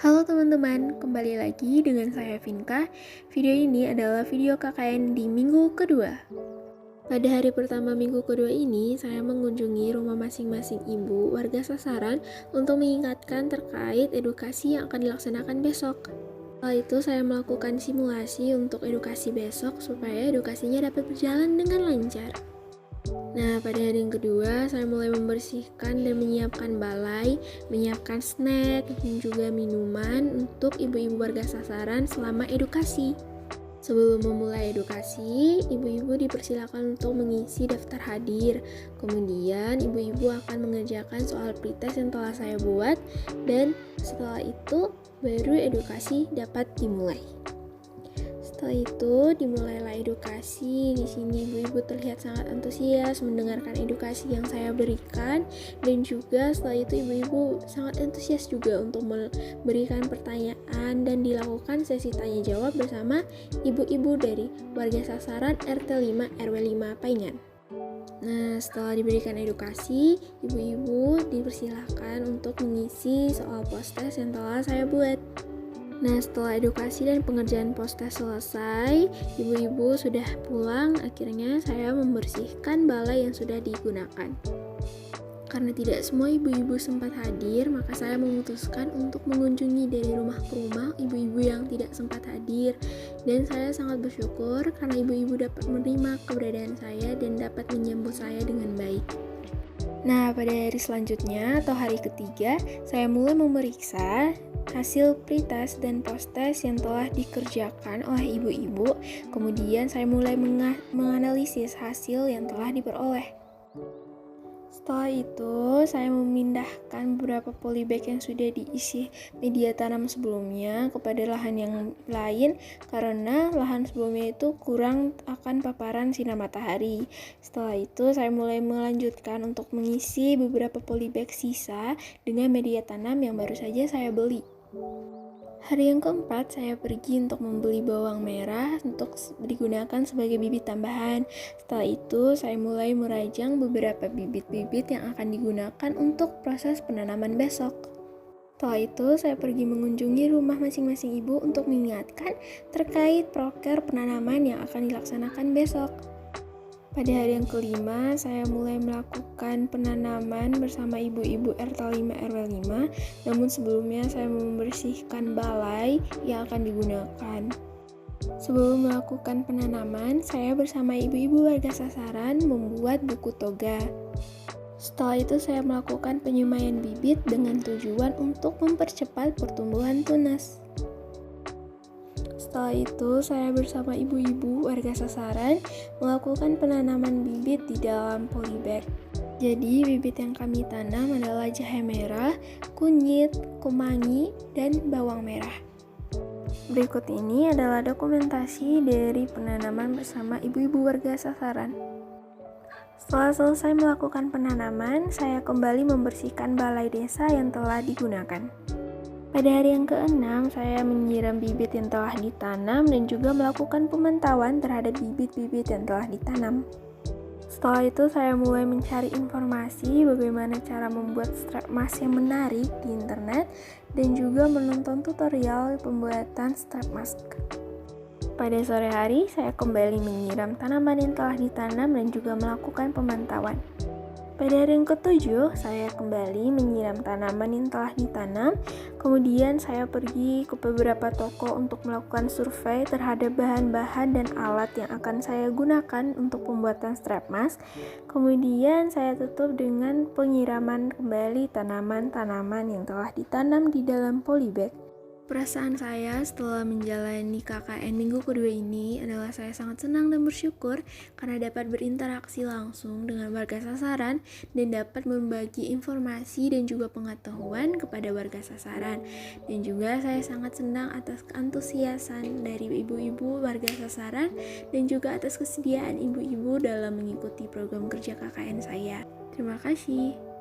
Halo teman-teman, kembali lagi dengan saya Vinka. Video ini adalah video KKN di minggu kedua. Pada hari pertama minggu kedua ini, saya mengunjungi rumah masing-masing ibu warga sasaran untuk mengingatkan terkait edukasi yang akan dilaksanakan besok. Setelah itu, saya melakukan simulasi untuk edukasi besok supaya edukasinya dapat berjalan dengan lancar. Nah, pada hari yang kedua, saya mulai membersihkan dan menyiapkan balai, menyiapkan snack, dan juga minuman untuk ibu-ibu warga sasaran selama edukasi. Sebelum memulai edukasi, ibu-ibu dipersilakan untuk mengisi daftar hadir. Kemudian, ibu-ibu akan mengerjakan soal pretest yang telah saya buat, dan setelah itu, baru edukasi dapat dimulai. Setelah itu dimulailah edukasi. Di sini ibu-ibu terlihat sangat antusias mendengarkan edukasi yang saya berikan, dan juga setelah itu ibu-ibu sangat antusias juga untuk memberikan pertanyaan dan dilakukan sesi tanya jawab bersama ibu-ibu dari warga sasaran RT 5 RW 5 Paingan. Nah, setelah diberikan edukasi, ibu-ibu dipersilahkan untuk mengisi soal post-test yang telah saya buat. Nah, setelah edukasi dan pengerjaan post-test selesai, ibu-ibu sudah pulang. Akhirnya saya membersihkan balai yang sudah digunakan. Karena tidak semua ibu-ibu sempat hadir, maka saya memutuskan untuk mengunjungi dari rumah ke rumah ibu-ibu yang tidak sempat hadir. Dan saya sangat bersyukur karena ibu-ibu dapat menerima keberadaan saya dan dapat menyambut saya dengan baik. Nah, pada hari selanjutnya atau hari ketiga, saya mulai memeriksa hasil pretest dan post-test yang telah dikerjakan oleh ibu-ibu. Kemudian saya mulai menganalisis hasil yang telah diperoleh. Setelah itu, saya memindahkan beberapa polybag yang sudah diisi media tanam sebelumnya kepada lahan yang lain karena lahan sebelumnya itu kurang akan paparan sinar matahari. Setelah itu, saya mulai melanjutkan untuk mengisi beberapa polybag sisa dengan media tanam yang baru saja saya beli. Hari yang keempat, saya pergi untuk membeli bawang merah untuk digunakan sebagai bibit tambahan. Setelah itu, saya mulai merajang beberapa bibit-bibit yang akan digunakan untuk proses penanaman besok. Setelah itu, saya pergi mengunjungi rumah masing-masing ibu untuk mengingatkan terkait proker penanaman yang akan dilaksanakan besok. Pada hari yang kelima, saya mulai melakukan penanaman bersama ibu-ibu RT 5 RW 5, namun sebelumnya saya membersihkan balai yang akan digunakan. Sebelum melakukan penanaman, saya bersama ibu-ibu warga sasaran membuat buku toga. Setelah itu saya melakukan penyemaian bibit dengan tujuan untuk mempercepat pertumbuhan tunas. Setelah itu, saya bersama ibu-ibu warga sasaran melakukan penanaman bibit di dalam polybag. Jadi, bibit yang kami tanam adalah jahe merah, kunyit, kemangi, dan bawang merah. Berikut ini adalah dokumentasi dari penanaman bersama ibu-ibu warga sasaran. Setelah selesai melakukan penanaman, saya kembali membersihkan balai desa yang telah digunakan. Pada hari yang ke-6, saya menyiram bibit yang telah ditanam dan juga melakukan pemantauan terhadap bibit-bibit yang telah ditanam. Setelah itu, saya mulai mencari informasi bagaimana cara membuat strap mask yang menarik di internet dan juga menonton tutorial pembuatan strap mask. Pada sore hari, saya kembali menyiram tanaman yang telah ditanam dan juga melakukan pemantauan. Pada hari yang ke-7, saya kembali menyiram tanaman yang telah ditanam. Kemudian saya pergi ke beberapa toko untuk melakukan survei terhadap bahan-bahan dan alat yang akan saya gunakan untuk pembuatan strap mask. Kemudian saya tutup dengan penyiraman kembali tanaman-tanaman yang telah ditanam di dalam polybag. Perasaan saya setelah menjalani KKN minggu kedua ini adalah saya sangat senang dan bersyukur karena dapat berinteraksi langsung dengan warga sasaran dan dapat membagi informasi dan juga pengetahuan kepada warga sasaran. Dan juga saya sangat senang atas keantusiasan dari ibu-ibu warga sasaran dan juga atas kesediaan ibu-ibu dalam mengikuti program kerja KKN saya. Terima kasih.